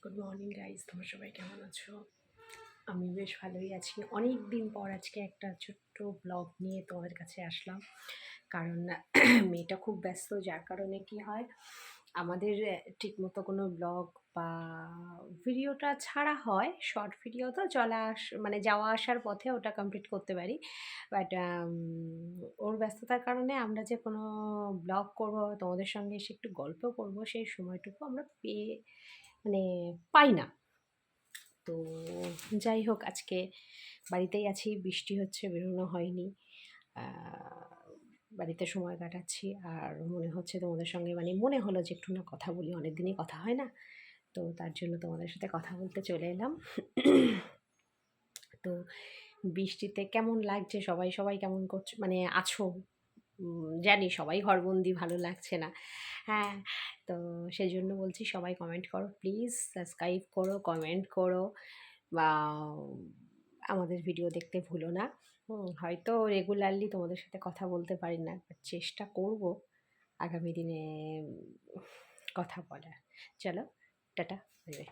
Good morning guys, তোমরা সবাই কেমন আছো? আমি বেশ ভালোই আছি। অনেক দিন পর আজকে একটা ছোট্ট ব্লগ নিয়ে তোমাদের কাছে আসলাম, কারণ মেয়েটা খুব ব্যস্ত, যার কারণে কি হয় আমাদের ঠিকমতো কোনো ব্লগ বা ভিডিওটা ছাড়া হয়। শর্ট ভিডিও তো মানে যাওয়া আসার পথে ওটা কমপ্লিট করতে পারি, বাট ওর ব্যস্ততার কারণে আমরা যে কোনো ব্লগ করব, তোমাদের সঙ্গে এসে একটু গল্প করব, সেই সময়টুকু আমরা মানে পাই না। তো যাই হোক, আজকে বাড়িতেই আছি, বৃষ্টি হচ্ছে, বেরোনো হয়নি। বাড়িতে সময় কাটাচ্ছি, আর মনে হচ্ছে তোমাদের সঙ্গে, মানে মনে হলো যে একটু না কথা বলি, অনেক দিনই কথা হয় না। তো তার জন্য তোমাদের সাথে কথা বলতে চলে এলাম। তো বৃষ্টিতে কেমন লাগছে, সবাই সবাই কেমন করছো, মানে আছো? জানি সবাই ঘরবন্দি, ভালো লাগছে না। হ্যাঁ, তো সেই জন্য বলছি, সবাই কমেন্ট করো প্লিজ, সাবস্ক্রাইব করো, কমেন্ট করো, বা আমাদের ভিডিও দেখতে ভুলো না। হয়তো রেগুলারলি তোমাদের সাথে কথা বলতে পারি না, বাট চেষ্টা করব আগামী দিনে কথা বলার। চলো, টাটা, বাই বাই।